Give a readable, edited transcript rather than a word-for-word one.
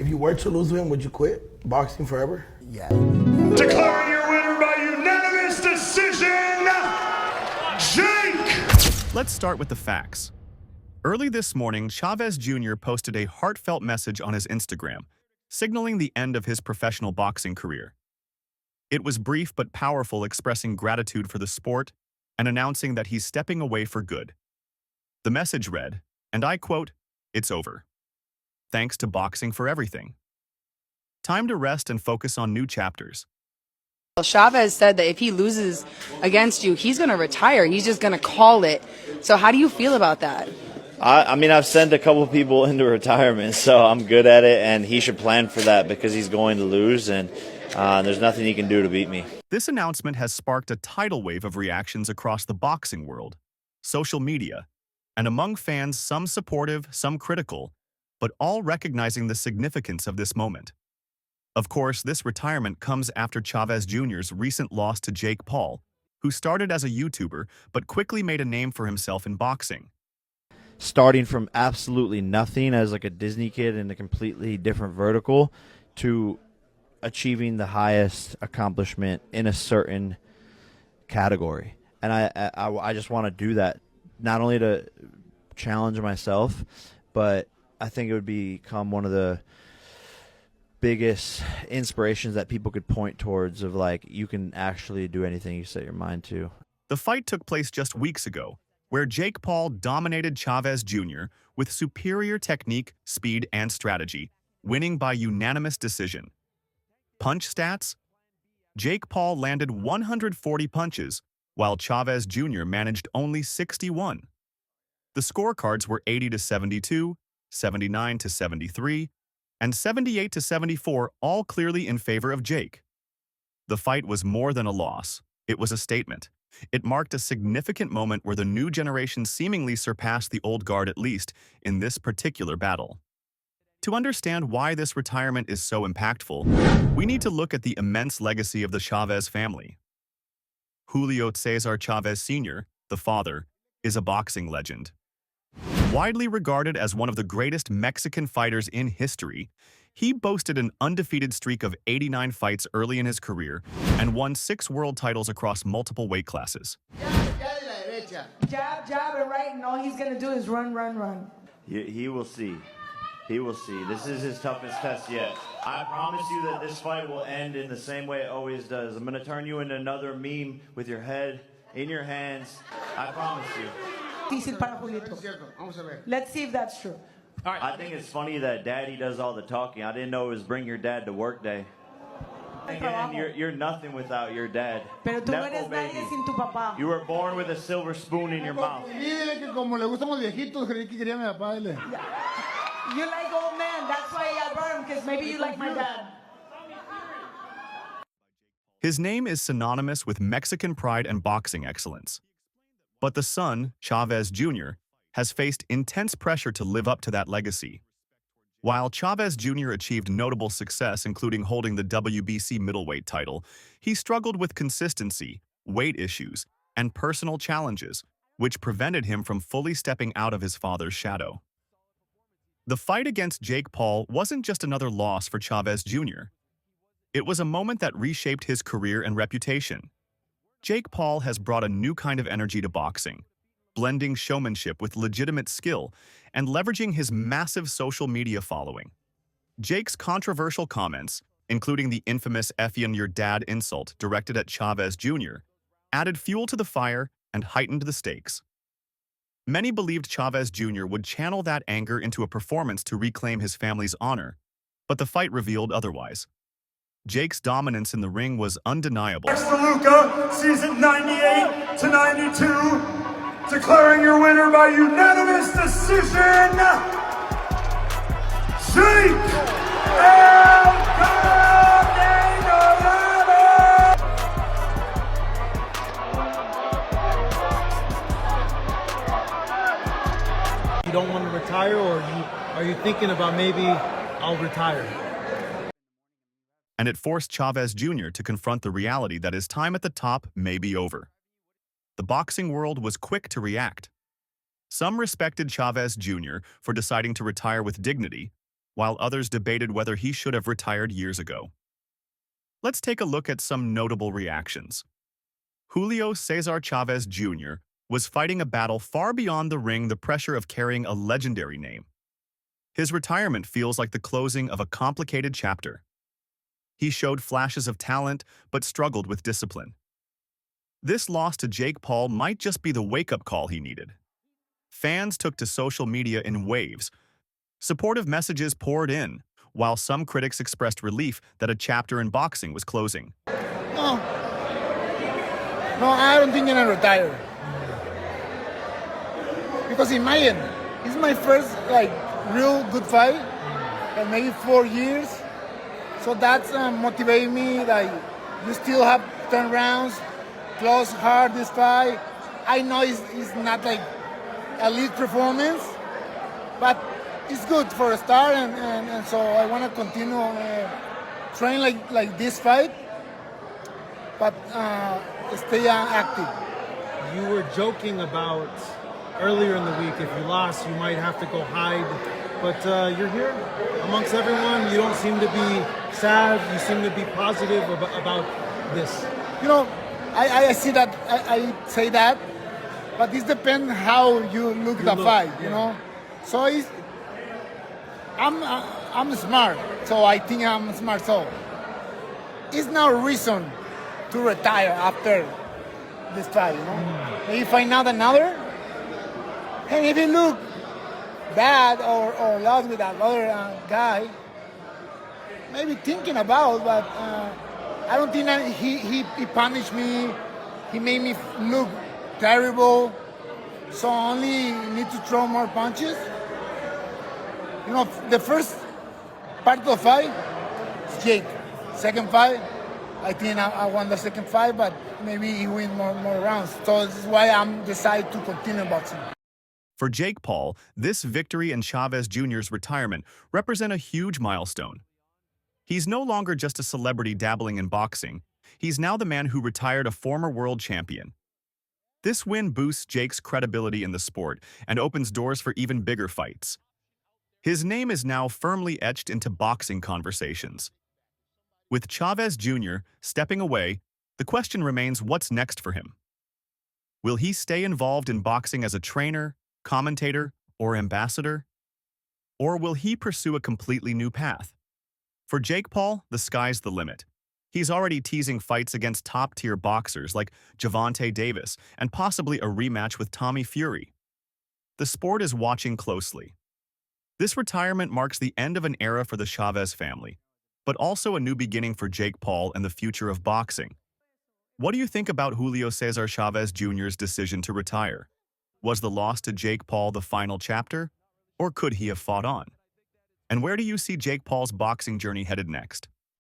If you were to lose to him, would you quit boxing forever? Yeah. Declaring your winner by unanimous decision, Jake! Let's start with the facts. Early this morning, Chavez Jr. posted a heartfelt message on his Instagram, signaling the end of his professional boxing career. It was brief but powerful, expressing gratitude for the sport and announcing that he's stepping away for good. The message read, and I quote, "It's over. Thanks to boxing for everything. Time to rest and focus on new chapters." Well, Chavez said that if he loses against you, he's going to retire. He's just going to call it. So how do you feel about that? I mean, I've sent a couple people into retirement, so I'm good at it, and he should plan for that because he's going to lose, and there's nothing he can do to beat me. This announcement has sparked a tidal wave of reactions across the boxing world, social media, and among fans, some supportive, some critical, but all recognizing the significance of this moment. Of course, this retirement comes after Chavez Jr.'s recent loss to Jake Paul, who started as a YouTuber but quickly made a name for himself in boxing. Starting from absolutely nothing as like a Disney kid in a completely different vertical to achieving the highest accomplishment in a certain category. And I just want to do that, not only to challenge myself, but I think it would become one of the biggest inspirations that people could point towards of like, you can actually do anything you set your mind to. The fight took place just weeks ago, where Jake Paul dominated Chavez Jr. with superior technique, speed, and strategy, winning by unanimous decision. Punch stats? Jake Paul landed 140 punches, while Chavez Jr. managed only 61. The scorecards were 80-72, 79-73, and 78-74, all clearly in favor of Jake. The fight was more than a loss. It was a statement. It marked a significant moment where the new generation seemingly surpassed the old guard, at least in this particular battle. To understand why this retirement is so impactful, we need to look at the immense legacy of the Chavez family. Julio César Chávez Jr., the father, is a boxing legend. Widely regarded as one of the greatest Mexican fighters in history, he boasted an undefeated streak of 89 fights early in his career and won 6 world titles across multiple weight classes. Jab, jab, and right, and all he's going to do is run, run, run. He will see. He will see. This is his toughest test yet. I promise you that this fight will end in the same way it always does. I'm going to turn you into another meme with your head in your hands. I promise you. Difícil para Julito. Let's see if that's true. I think it's funny that Daddy does all the talking. I didn't know it was bring your dad to work day. Again, you're nothing without your dad. Pero tú no Nepo eres nadie baby. sin tu papá. You were born with a silver spoon in your mouth. Dile que como le gustan los viejitos, creí que quería mi papá. Dile. You like old man. That's why I brought him, because maybe you like my dad. His name is synonymous with Mexican pride and boxing excellence. But the son, Chavez Jr., has faced intense pressure to live up to that legacy. While Chavez Jr. achieved notable success, including holding the WBC middleweight title, he struggled with consistency, weight issues, and personal challenges, which prevented him from fully stepping out of his father's shadow. The fight against Jake Paul wasn't just another loss for Chavez Jr. It was a moment that reshaped his career and reputation. Jake Paul has brought a new kind of energy to boxing, blending showmanship with legitimate skill and leveraging his massive social media following. Jake's controversial comments, including the infamous "F-ing your dad" insult directed at Chavez Jr., added fuel to the fire and heightened the stakes. Many believed Chavez Jr. would channel that anger into a performance to reclaim his family's honor, but the fight revealed otherwise. Jake's dominance in the ring was undeniable. Next to Luca, season 98-92, declaring your winner by unanimous decision, Jake El You don't want to retire, or are you thinking about maybe I'll retire? And it forced Chavez Jr. to confront the reality that his time at the top may be over. The boxing world was quick to react. Some respected Chavez Jr. for deciding to retire with dignity, while others debated whether he should have retired years ago. Let's take a look at some notable reactions. Julio César Chávez Jr. was fighting a battle far beyond the ring, the pressure of carrying a legendary name. His retirement feels like the closing of a complicated chapter. He showed flashes of talent, but struggled with discipline. This loss to Jake Paul might just be the wake-up call he needed. Fans took to social media in waves. Supportive messages poured in, while some critics expressed relief that a chapter in boxing was closing. No, I don't think I'm gonna retire. Because in my end, it's my first real good fight, and maybe 4 years. So that's motivating me. You still have 10 rounds, close hard this fight. I know it's not elite performance, but it's good for a start, and so I want to continue train like this fight, but stay active. You were joking about earlier in the week, if you lost, you might have to go hide. But you're here amongst everyone. You don't seem to be sad. You seem to be positive about this. I see that. I say that, but this depends how you look the fight. You know, so I'm smart. So I think I'm smart. So it's no reason to retire after this fight. Maybe find out another. And if you look bad or lost with another guy, maybe thinking about, but I don't think that he punished me. He made me look terrible. So I only need to throw more punches. The first part of the fight is Jake. Second fight, I think I won the second fight, but maybe he win more rounds. So this is why I'm decided to continue boxing. For Jake Paul, this victory and Chavez Jr.'s retirement represent a huge milestone. He's no longer just a celebrity dabbling in boxing. He's now the man who retired a former world champion. This win boosts Jake's credibility in the sport and opens doors for even bigger fights. His name is now firmly etched into boxing conversations. With Chavez Jr. stepping away, the question remains, what's next for him? Will he stay involved in boxing as a trainer, commentator, or ambassador? Or will he pursue a completely new path? For Jake Paul, the sky's the limit. He's already teasing fights against top-tier boxers like Gervonta Davis and possibly a rematch with Tommy Fury. The sport is watching closely. This retirement marks the end of an era for the Chavez family, but also a new beginning for Jake Paul and the future of boxing. What do you think about Julio César Chávez Jr.'s decision to retire? Was the loss to Jake Paul the final chapter, or could he have fought on? And where do you see Jake Paul's boxing journey headed next?